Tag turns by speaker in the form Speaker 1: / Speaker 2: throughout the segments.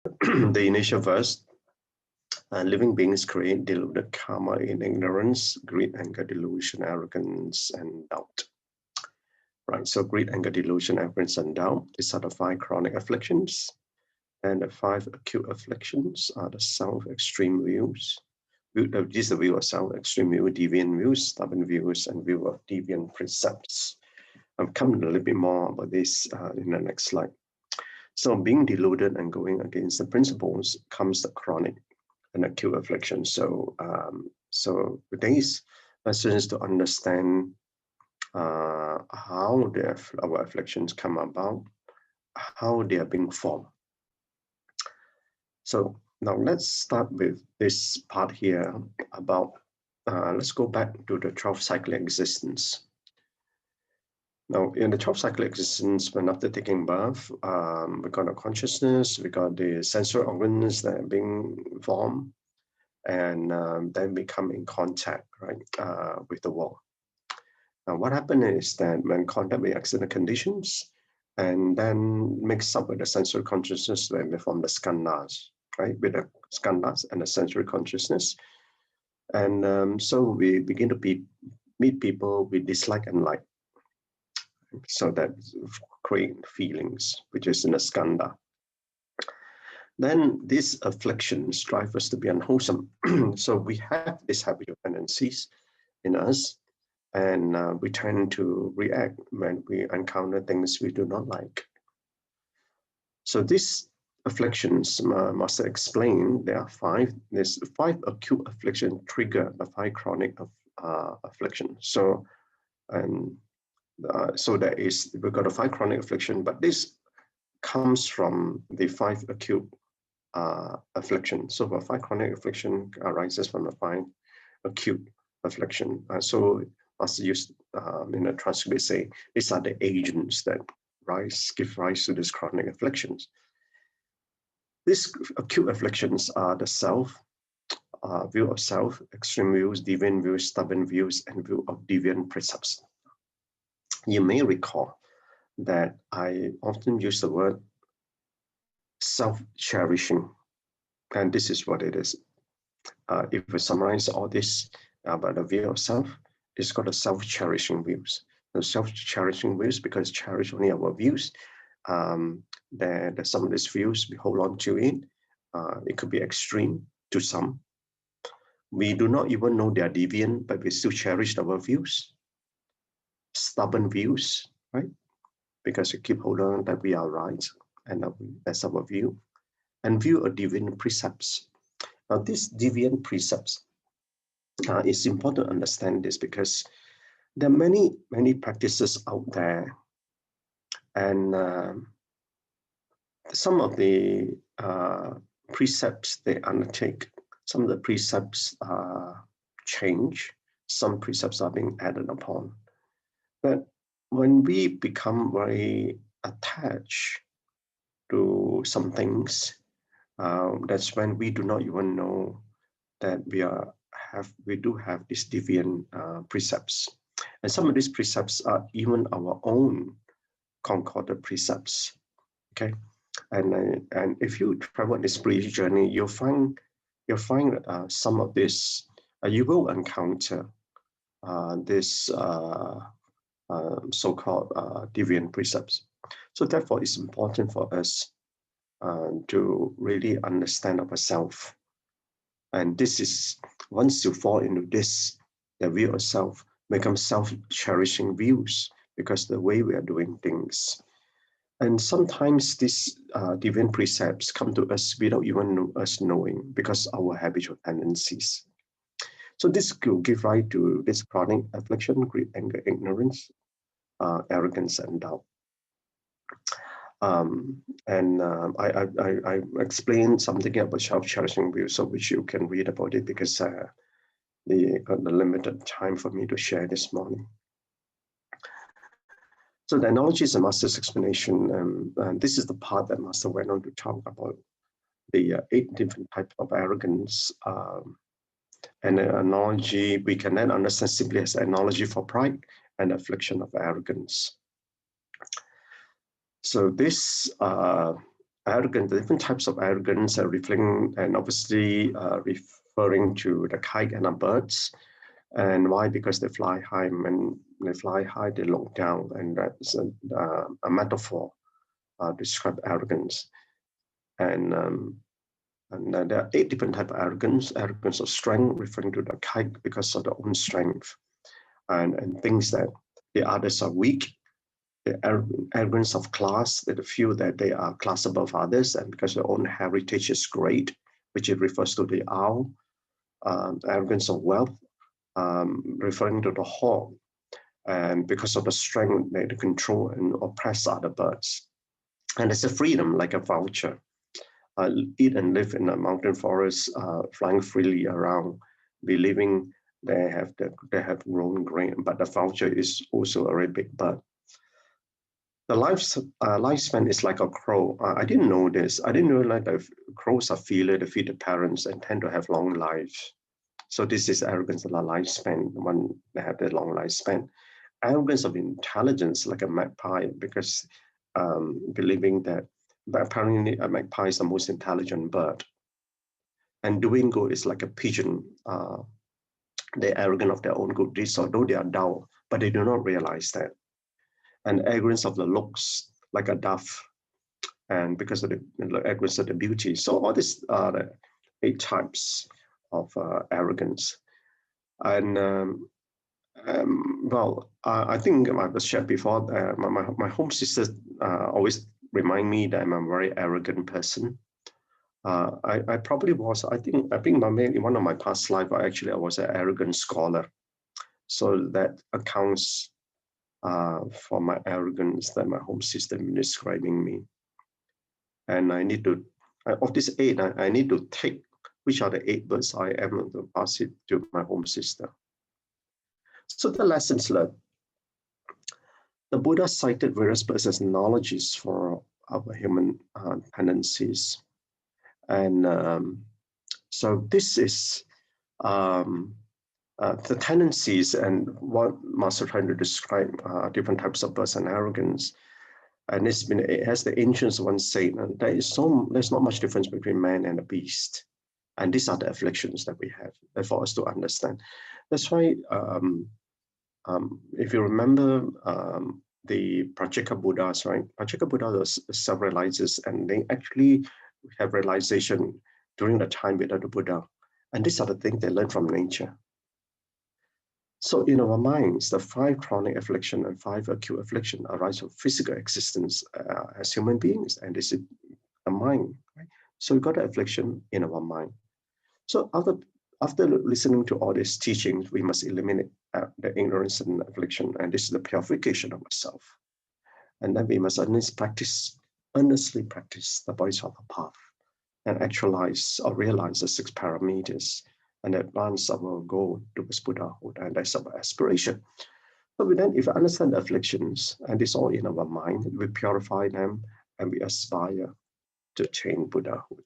Speaker 1: the initial verse, living beings create deluded karma in ignorance, greed, anger, delusion, arrogance, and doubt. Right, so greed, anger, delusion, arrogance, and doubt, these are the 5 chronic afflictions. And the 5 acute afflictions are the self-extreme views. This is the view of self-extreme view, deviant views, stubborn views, and view of deviant precepts. I'll come a little bit more about this in the next slide. So being deluded and going against the principles comes the chronic and acute affliction. So, today's lesson is to understand how our afflictions come about, how they are being formed. So now let's start with this part here about, let's go back to the 12 cyclic existence. Now, in the 12 cyclic existence, when after taking birth, we got a consciousness, we got the sensory organs that are being formed, and then we come in contact, right, with the world. Now, what happened is that when contact with external conditions, and then mix up with the sensory consciousness when we form the skandhas, right, with the skandhas and the sensory consciousness. And so we begin to meet people we dislike and like. So that create feelings, which is in a skandha. Then these afflictions drive us to be unwholesome. So we have these habitual tendencies in us, and we tend to react when we encounter things we do not like. So these afflictions, Master explained, there are 5. There's 5 acute affliction trigger the 5 chronic affliction. So, so there is, we've got a 5 chronic affliction, but this comes from the 5 acute affliction. So the 5 chronic affliction arises from the 5 acute affliction. So as used in the transcript, say these are the agents that give rise to these chronic afflictions. These acute afflictions are the self, view of self, extreme views, deviant views, stubborn views, and view of deviant precepts. You may recall that I often use the word self-cherishing, and this is what it is. If we summarize all this about the view of self, it's called the self-cherishing views. The self-cherishing views, because cherish only our views, that some of these views we hold on to it. It could be extreme to some. We do not even know they are deviant, but we still cherish our views. Stubborn views, right? Because we keep holding on that we are right, and that's our view. And view of deviant precepts. Now, these deviant precepts, it's important to understand this because there are many practices out there, and some of the precepts they undertake, some of the precepts change, some precepts are being added upon. But when we become very attached to some things, that's when we do not even know that we do have these deviant precepts. And some of these precepts are even our own concordant precepts. Okay, and if you travel this spiritual journey, you'll find some of this. You will encounter this so-called deviant precepts. So therefore, it's important for us to really understand ourselves. And this is, once you fall into this, the view of self becomes self-cherishing views because the way we are doing things. And sometimes these deviant precepts come to us without even us knowing because our habitual tendencies. So this could give rise to this chronic affliction, greed, anger, ignorance, arrogance, and doubt. I explained something about self-cherishing views, so which you can read about it because the limited time for me to share this morning. So the analogy is a Master's explanation, and this is the part that Master went on to talk about the 8 different types of arrogance. And the analogy we can then understand simply as an analogy for pride and affliction of arrogance. So this arrogance, the different types of arrogance are reflecting and obviously referring to the kite and the birds. And why? Because they fly high. When they fly high, they look down, and that's a metaphor describe arrogance. And there are 8 different types of arrogance. Arrogance of strength, referring to the kite because of their own strength, and things that the others are weak. The arrogance of class, that they feel that they are class above others, and because their own heritage is great, which it refers to the owl. Arrogance of wealth, referring to the hawk, and because of the strength they control and oppress other birds. And it's a freedom, like a vulture. Eat and live in a mountain forest, flying freely around, believing they have grown grain, but the vulture is also a very big bird. The lifespan is like a crow. I didn't know this. I didn't realize that crows are filial, they feed the parents and tend to have long lives. So this is arrogance of the lifespan, when they have the long lifespan. Arrogance of intelligence, like a magpie, because believing that, but apparently a magpie is the most intelligent bird. And doing good is like a pigeon. They're arrogant of their own good deeds, although they are dull, but they do not realize that. And arrogance of the looks, like a dove, and because of the arrogance of the beauty. So all these are the 8 types of arrogance. And well, I think I was shared before, my home sisters always remind me that I'm a very arrogant person. I probably was, I think in one of my past life, I was an arrogant scholar. So that accounts for my arrogance that my home system is describing me. And I need to, of this 8, I need to take which are the 8 words I am to pass it to my home sister. So the lessons learned. The Buddha cited various personalities for our human tendencies. And so this is the tendencies and what Master trying to describe different types of birds and arrogance. And it has the ancients once said, there's not much difference between man and a beast. And these are the afflictions that we have for us to understand. That's why, if you remember the Pratyeka Buddhas, right? Pratyeka Buddha was self-realizers, and they actually have realization during the time without the Buddha. And these are the things they learn from nature. So in our minds, the 5 chronic affliction and 5 acute affliction arise from physical existence as human beings, and this is the mind, right? So we got the affliction in our mind. So after listening to all these teachings, we must eliminate the ignorance and affliction, and this is the purification of ourselves. And then we must earnestly practice the Bodhisattva path and actualize or realize the 6 parameters and advance our goal towards Buddhahood, and that's our aspiration. So if we understand the afflictions, and it's all in our mind, we purify them and we aspire to attain Buddhahood.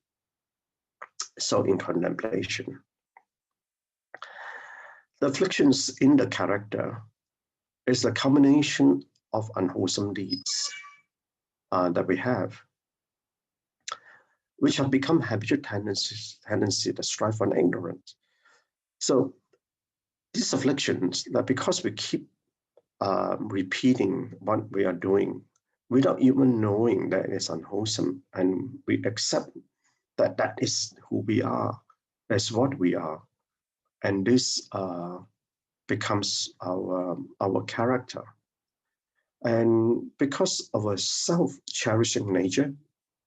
Speaker 1: So in contemplation, the afflictions in the character is a combination of unwholesome deeds that we have, which have become habitual tendency that strive for ignorance. So these afflictions, that because we keep repeating what we are doing without even knowing that it's unwholesome, and we accept that that is who we are, that's what we are, and this becomes our character. And because of a self-cherishing nature,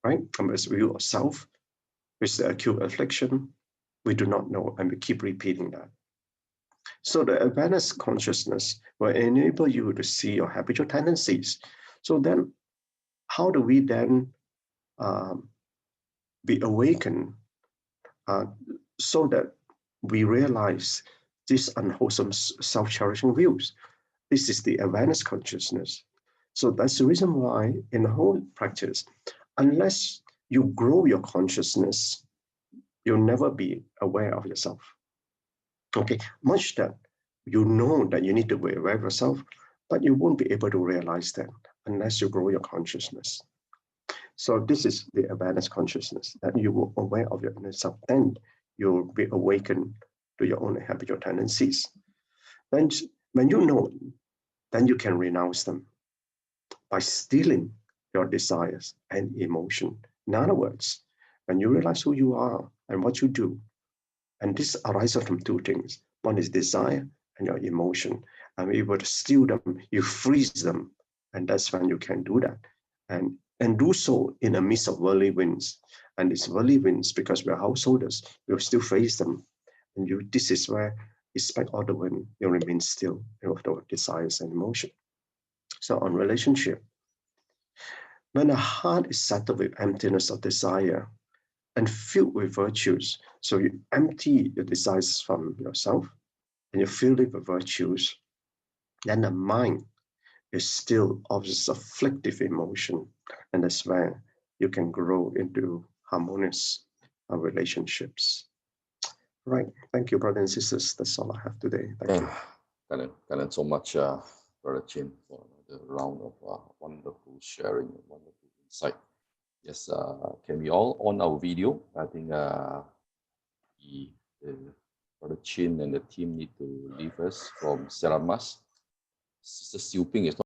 Speaker 1: right, as view of self, with the acute affliction, we do not know, and we keep repeating that. So the awareness consciousness will enable you to see your habitual tendencies. So then, how do we then be awakened so that we realize these unwholesome self-cherishing views? This is the awareness consciousness. So that's the reason why in the whole practice, unless you grow your consciousness, you'll never be aware of yourself. Okay, much that you know that you need to be aware of yourself, but you won't be able to realize that unless you grow your consciousness. So this is the awareness consciousness, that you will aware of your inner self. Then you'll be awakened to your own habitual tendencies. Then when you know, then you can renounce them by stealing your desires and emotion. In other words, when you realize who you are and what you do, and this arises from two things. One is desire and your emotion. And we able to steal them, you freeze them. And that's when you can do that. And do so in the midst of worldly winds. And it's worldly winds because we're householders, we'll still face them. And this is where, despite all the wind, you remain still with the desires and emotion. So on relationship, when the heart is settled with emptiness of desire and filled with virtues, so you empty your desires from yourself and you fill it with virtues, then the mind is still of this afflictive emotion, and that's where you can grow into harmonious relationships. Right. Thank you, brothers and sisters. That's all I have today. Thank you.
Speaker 2: Gan En so much, Brother Chin, for the round of wonderful sharing, wonderful insight. Yes, can we all on our video? I think the Brother Chin and the team need to leave us from Selamas. Sister Siu Ping is not